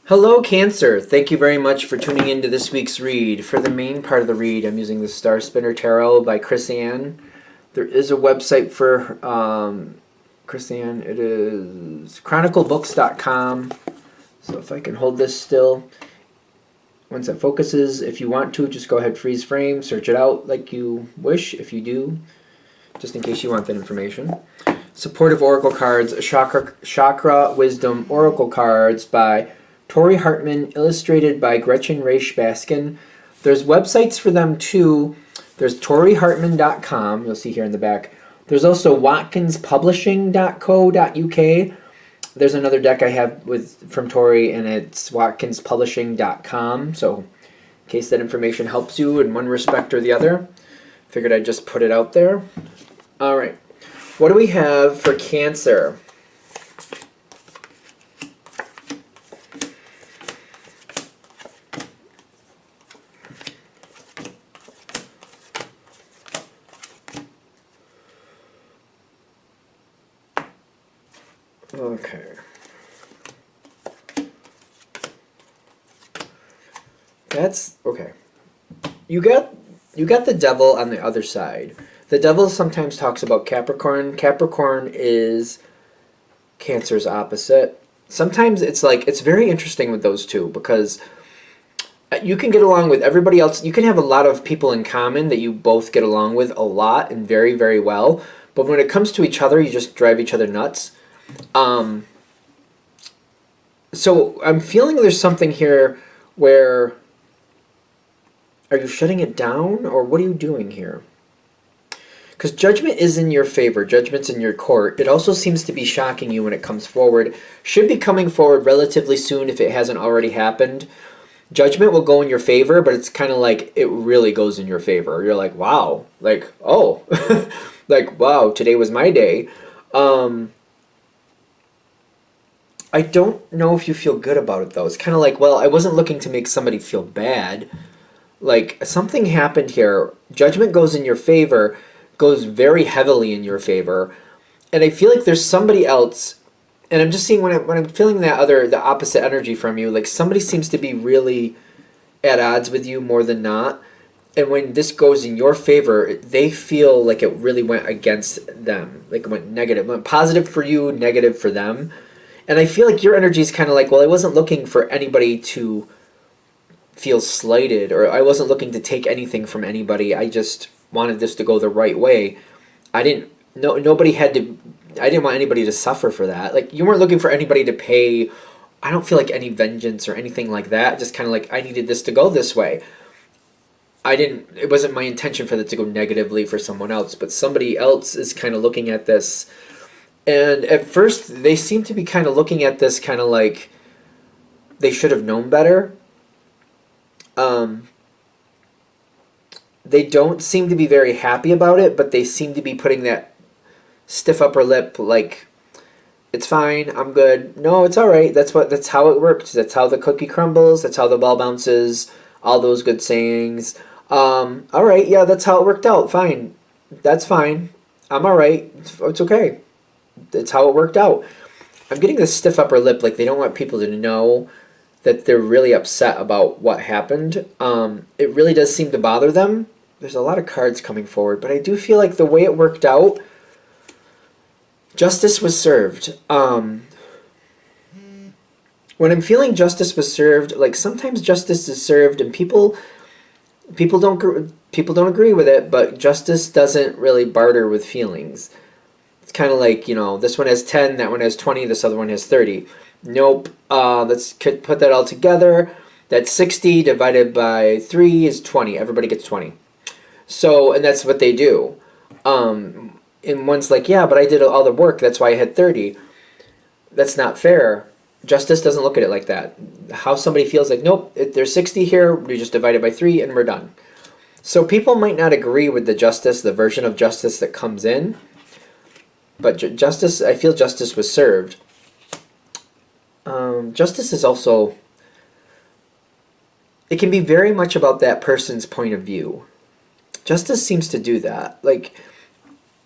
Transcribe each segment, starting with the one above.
Hello, Cancer. Thank you very much for tuning into this week's read. For the main part of the read, I'm using the Star Spinner Tarot by Chris Ann. There is a website for Chris Ann. It is chroniclebooks.com. So if I can hold this still. Once it focuses, if you want to, just go ahead, freeze frame, search it out like you wish, if you do, just in case you want that information. Supportive Oracle Cards, Chakra Wisdom Oracle Cards by Tori Hartman, illustrated by Gretchen Raish Baskin. There's websites for them too. There's torihartman.com, you'll see here in the back. There's also watkinspublishing.co.uk. There's another deck I have from Tori, and it's watkinspublishing.com. So in case that information helps you in one respect or the other, figured I'd just put it out there. All right. What do we have for Cancer? Okay. That's okay. You got the devil on the other side. The devil sometimes talks about Capricorn. Capricorn is Cancer's opposite. Sometimes it's very interesting with those two because you can get along with everybody else. You can have a lot of people in common that you both get along with a lot and very, very well. But when it comes to each other, you just drive each other nuts. So I'm feeling there's something here where, are you shutting it down or what are you doing here? Because judgment is in your favor. Judgment's in your court. It also seems to be shocking you when it comes forward. Should be coming forward relatively soon if it hasn't already happened. Judgment will go in your favor, but it's kind of like it really goes in your favor. You're like, wow. Like, oh. Like, wow, today was my day. I don't know if you feel good about it, though. It's kind of like, well, I wasn't looking to make somebody feel bad. Like, something happened here. Judgment goes in your favor, goes very heavily in your favor. And I feel like there's somebody else, and I'm just seeing when I'm feeling the opposite energy from you, like somebody seems to be really at odds with you more than not. And when this goes in your favor, they feel like it really went against them. Like it went negative. It went positive for you, negative for them. And I feel like your energy is kind of like, well, I wasn't looking for anybody to feel slighted, or I wasn't looking to take anything from anybody. I just wanted this to go the right way. I didn't want anybody to suffer for that. Like, you weren't looking for anybody to pay, I don't feel like any vengeance or anything like that. Just kind of like, I needed this to go this way. It wasn't my intention for that to go negatively for someone else, but somebody else is kind of looking at this. And at first, they seem to be kind of looking at this kind of like they should have known better. They don't seem to be very happy about it, but they seem to be putting that stiff upper lip like, it's fine, I'm good. No, it's all right. That's how it works. That's how the cookie crumbles. That's how the ball bounces. All those good sayings. All right, yeah, that's how it worked out. Fine. That's fine. I'm all right. It's okay. That's how it worked out. I'm getting this stiff upper lip, like they don't want people to know that they're really upset about what happened. It really does seem to bother them. There's a lot of cards coming forward, but I do feel like the way it worked out, justice was served. When I'm feeling justice was served, like sometimes justice is served and people don't agree with it, but justice doesn't really barter with feelings. It's kind of like, this one has 10, that one has 20, this other one has 30. Nope. Let's put that all together. That's 60 divided by 3 is 20. Everybody gets 20. So, and that's what they do. And one's like, yeah, but I did all the work. That's why I had 30. That's not fair. Justice doesn't look at it like that. How somebody feels like, nope, there's 60 here. We just divide it by 3 and we're done. So people might not agree with the version of justice that comes in. But I feel justice was served. Justice is also, it can be very much about that person's point of view. Justice seems to do that. Like,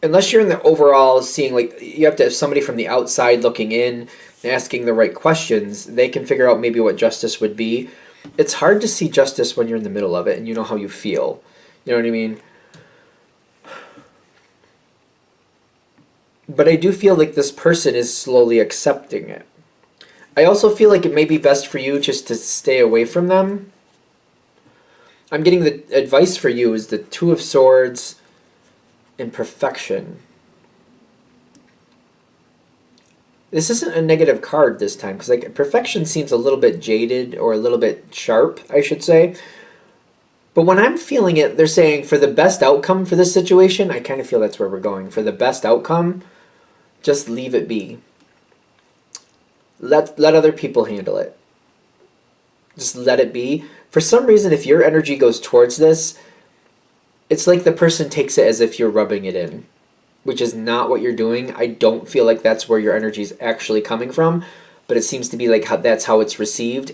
unless you're in the overall seeing, like, you have to have somebody from the outside looking in asking the right questions, they can figure out maybe what justice would be. It's hard to see justice when you're in the middle of it and you know how you feel. You know what I mean? But I do feel like this person is slowly accepting it. I also feel like it may be best for you just to stay away from them. I'm getting the advice for you is the Two of Swords and Perfection. This isn't a negative card this time, because like Perfection seems a little bit jaded, or a little bit sharp, I should say. But when I'm feeling it, they're saying for the best outcome for this situation, I kind of feel that's where we're going. For the best outcome, just leave it be. Let other people handle it. Just let it be. For some reason, if your energy goes towards this, it's like the person takes it as if you're rubbing it in, which is not what you're doing. I don't feel like that's where your energy is actually coming from, but it seems to be like that's how it's received.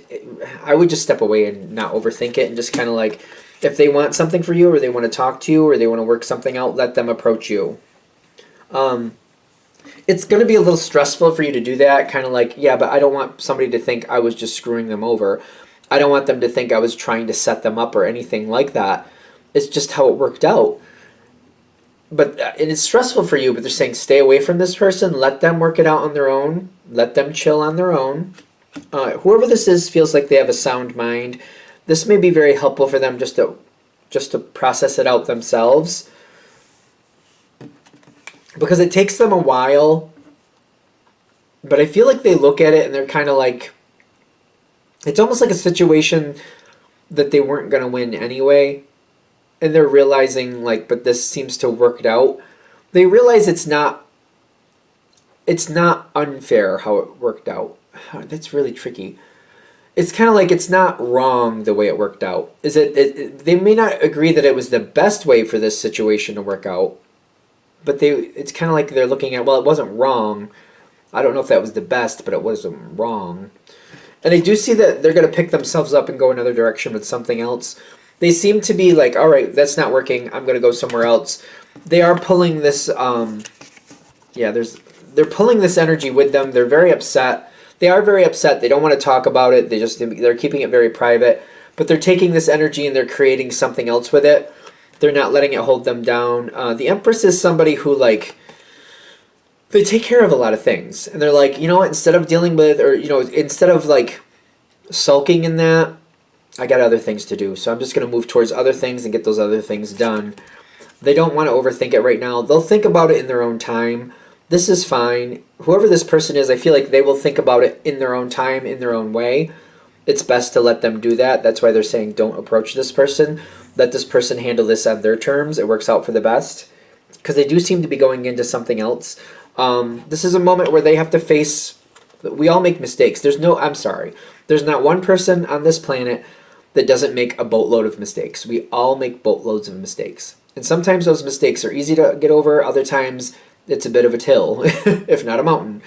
I would just step away and not overthink it, and just kind of like, if they want something for you, or they want to talk to you, or they want to work something out, let them approach you. It's going to be a little stressful for you to do that, kind of like, yeah, but I don't want somebody to think I was just screwing them over. I don't want them to think I was trying to set them up or anything like that. It's just how it worked out. But and it's stressful for you, but they're saying stay away from this person, let them work it out on their own, let them chill on their own. Whoever this is feels like they have a sound mind. This may be very helpful for them just to process it out themselves, because it takes them a while. But I feel like they look at it and they're kind of like, it's almost like a situation that they weren't going to win anyway, and they're realizing like, but this seems to work out. They realize it's not unfair how it worked out. That's really tricky. It's kind of like it's not wrong the way it worked out. They may not agree that it was the best way for this situation to work out, but it's kind of like they're looking at, well, it wasn't wrong. I don't know if that was the best, but it wasn't wrong. And I do see that they're going to pick themselves up and go another direction with something else. They seem to be like, all right, that's not working. I'm going to go somewhere else. They are pulling this, they're pulling this energy with them. They're very upset. They are very upset. They don't want to talk about it. They're keeping it very private. But they're taking this energy and they're creating something else with it. They're not letting it hold them down. The Empress is somebody who, like, they take care of a lot of things. And they're like, you know what, instead of dealing with, or, you know, instead of, like, sulking in that, I got other things to do. So I'm just going to move towards other things and get those other things done. They don't want to overthink it right now. They'll think about it in their own time. This is fine. Whoever this person is, I feel like they will think about it in their own time, in their own way. It's best to let them do that. That's why they're saying don't approach this person. Let this person handle this on their terms. It works out for the best. Because they do seem to be going into something else. This is a moment where they have to face... We all make mistakes. There's not one person on this planet that doesn't make a boatload of mistakes. We all make boatloads of mistakes. And sometimes those mistakes are easy to get over. Other times it's a bit of a hill, if not a mountain.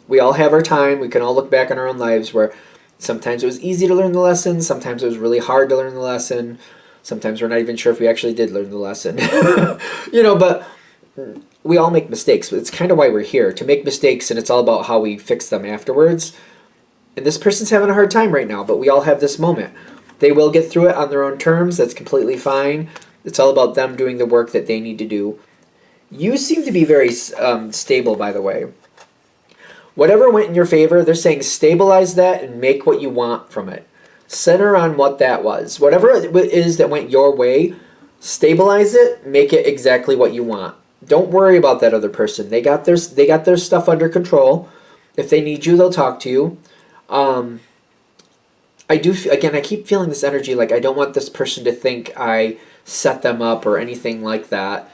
We all have our time. We can all look back on our own lives where sometimes it was easy to learn the lesson. Sometimes it was really hard to learn the lesson. Sometimes we're not even sure if we actually did learn the lesson. But we all make mistakes. But it's kind of why we're here, to make mistakes, and it's all about how we fix them afterwards. And this person's having a hard time right now, but we all have this moment. They will get through it on their own terms. That's completely fine. It's all about them doing the work that they need to do. You seem to be very stable, by the way. Whatever went in your favor, they're saying stabilize that and make what you want from it. Center on what that was. Whatever it is that went your way, stabilize it, make it exactly what you want. Don't worry about that other person. They got their stuff under control. If they need you, they'll talk to you. I keep feeling this energy, like I don't want this person to think I set them up or anything like that.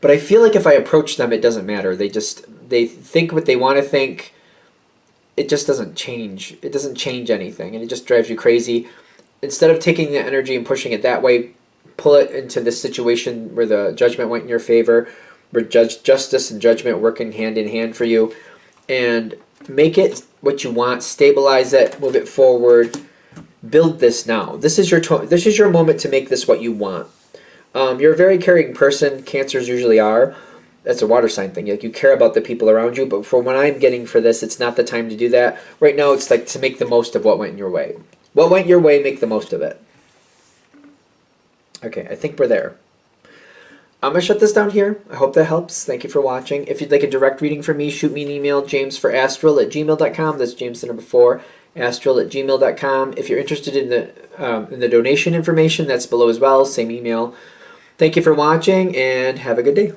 But I feel like if I approach them, it doesn't matter. They think what they want to think. It just doesn't change. It doesn't change anything, and it just drives you crazy. Instead of taking the energy and pushing it that way, pull it into this situation where the judgment went in your favor, where justice and judgment working hand in hand for you, and make it what you want. Stabilize it. Move it forward. Build this now. This is your moment to make this what you want. You're a very caring person. Cancers usually are. that's a water sign thing. Like you care about the people around you, but for what I'm getting for this, it's not the time to do that. Right now, it's like to make the most of what went your way. What went your way, make the most of it. Okay, I think we're there. I'm going to shut this down here. I hope that helps. Thank you for watching. If you'd like a direct reading from me, shoot me an email, jamesforastral@gmail.com. That's James the number 4, astral@gmail.com. If you're interested in the donation information, that's below as well. Same email. Thank you for watching, and have a good day.